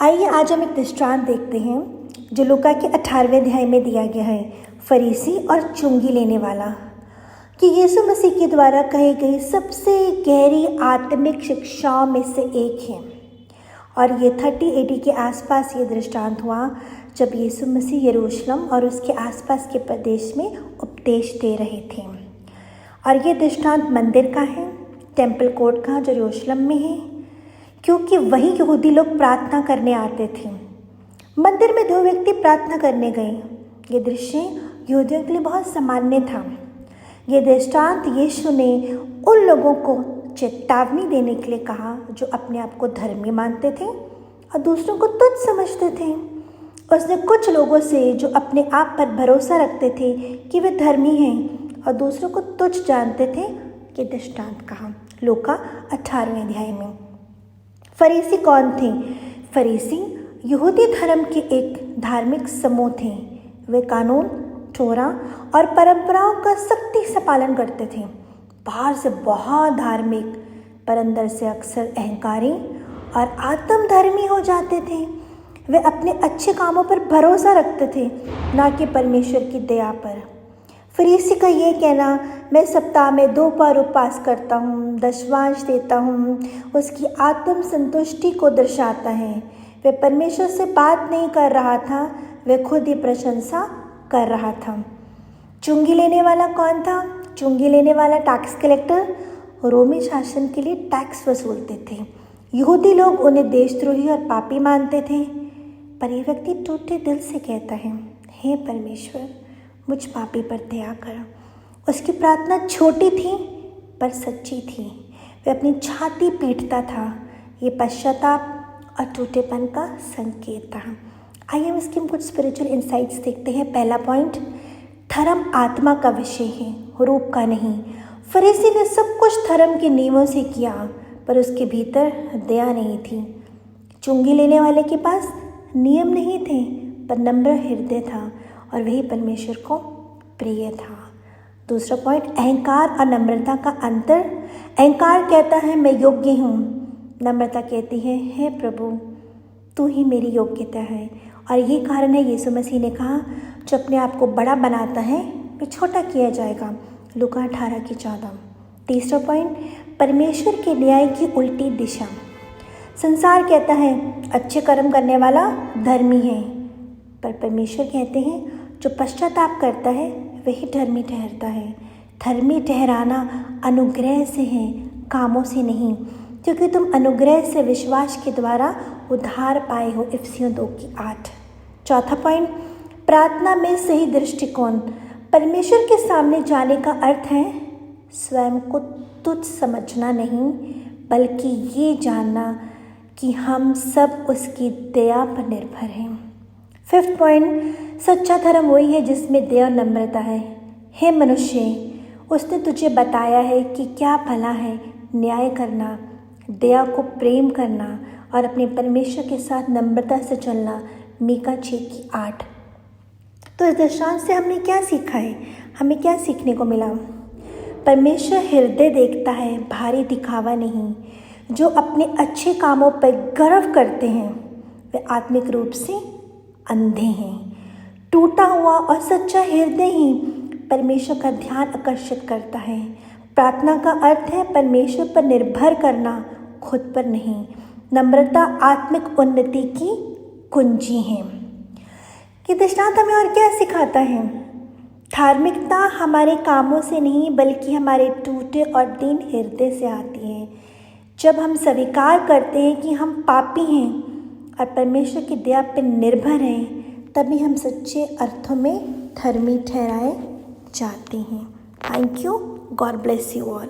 आइए आज हम एक दृष्टांत देखते हैं जो लूका के 18वें अध्याय में दिया गया है, फरीसी और चुंगी लेने वाला। कि यीशु मसीह के द्वारा कही गई सबसे गहरी आत्मिक शिक्षाओं में से एक है। और ये 30 AD के आसपास ये दृष्टांत हुआ जब यीशु मसीह यरूशलेम और उसके आसपास के प्रदेश में उपदेश दे रहे थे। और ये दृष्टांत मंदिर का है, टेम्पल कोर्ट का, जो यरूशलेम में है, क्योंकि वही यहूदी लोग प्रार्थना करने आते थे। मंदिर में 2 व्यक्ति प्रार्थना करने गए। ये दृश्य यहूदियों के लिए बहुत सामान्य था। ये दृष्टांत यीशु ने उन लोगों को चेतावनी देने के लिए कहा जो अपने आप को धर्मी मानते थे और दूसरों को तुच्छ समझते थे। उसने कुछ लोगों से जो अपने आप पर भरोसा रखते थे कि वे धर्मी हैं और दूसरों को तुच्छ जानते थे, ये दृष्टांत कहा लूका 18वें अध्याय में। फरीसी कौन थे? फरीसी यहूदी धर्म के एक धार्मिक समूह थे। वे कानून, टोरा और परंपराओं का सख्ती से पालन करते थे। बाहर से बहुत धार्मिक, पर अंदर से अक्सर अहंकारी और आत्मधर्मी हो जाते थे। वे अपने अच्छे कामों पर भरोसा रखते थे, ना कि परमेश्वर की दया पर। फरीसी का ये कहना, मैं सप्ताह में 2 बार उपवास करता हूँ, दशवांश देता हूँ, उसकी आत्म संतुष्टि को दर्शाता है। वे परमेश्वर से बात नहीं कर रहा था, वे खुद ही प्रशंसा कर रहा था। चुंगी लेने वाला कौन था? चुंगी लेने वाला टैक्स कलेक्टर रोमी शासन के लिए टैक्स वसूलते थे। यहूदी लोग उन्हें देशद्रोही और पापी मानते थे। पर यह व्यक्ति टूटे दिल से कहता है, हे परमेश्वर, मुझ पापी पर दया कर। उसकी प्रार्थना छोटी थी पर सच्ची थी। वह अपनी छाती पीटता था। ये पश्चाताप और टूटेपन का संकेत था। आइए हम इसके कुछ स्पिरिचुअल इंसाइट्स देखते हैं। पहला पॉइंट, धर्म आत्मा का विषय है, रूप का नहीं। फरीसी ने सब कुछ धर्म के नियमों से किया, पर उसके भीतर दया नहीं थी। चुंगी लेने वाले के पास नियम नहीं थे, पर नम्र हृदय था और वही परमेश्वर को प्रिय था। दूसरा पॉइंट, अहंकार और नम्रता का अंतर। अहंकार कहता है मैं योग्य हूँ, नम्रता कहती है हे प्रभु, तू ही मेरी योग्यता है। और यही कारण है यीशु मसीह ने कहा, जो अपने आप को बड़ा बनाता है वह छोटा किया जाएगा, लूका 18:14। तीसरा पॉइंट, परमेश्वर के न्याय की उल्टी दिशा। संसार कहता है अच्छे कर्म करने वाला धर्मी है, पर परमेश्वर कहते हैं जो पश्चाताप करता है वही धर्मी ठहरता है। धर्मी ठहराना अनुग्रह से है, कामों से नहीं, क्योंकि तुम अनुग्रह से विश्वास के द्वारा उद्धार पाए हो, इफिसियों 2:8। चौथा पॉइंट, प्रार्थना में सही दृष्टिकोण। परमेश्वर के सामने जाने का अर्थ है स्वयं को तुच्छ समझना नहीं, बल्कि ये जानना कि हम सब उसकी दया पर निर्भर हैं। 5th पॉइंट, सच्चा धर्म वही है जिसमें दया और नम्रता है। हे मनुष्य, उसने तुझे बताया है कि क्या भला है, न्याय करना, दया को प्रेम करना और अपने परमेश्वर के साथ नम्रता से चलना, मीका 6:8। तो इस दृष्टांत से हमने क्या सीखा है? हमें क्या सीखने को मिला? परमेश्वर हृदय देखता है, भारी दिखावा नहीं। जो अपने अच्छे कामों पर गर्व करते हैं वे आत्मिक रूप से अंधे हैं। टूटा हुआ और सच्चा हृदय ही परमेश्वर का ध्यान आकर्षित करता है। प्रार्थना का अर्थ है परमेश्वर पर निर्भर करना, खुद पर नहीं। नम्रता आत्मिक उन्नति की कुंजी है। ये दृष्टांत हमें और क्या सिखाता है? धार्मिकता हमारे कामों से नहीं, बल्कि हमारे टूटे और दीन हृदय से आती है। जब हम स्वीकार करते हैं कि हम पापी हैं और परमेश्वर की दया पर निर्भर हैं, तभी हम सच्चे अर्थों में धर्मी ठहराए जाते हैं। Thank you. God bless you all.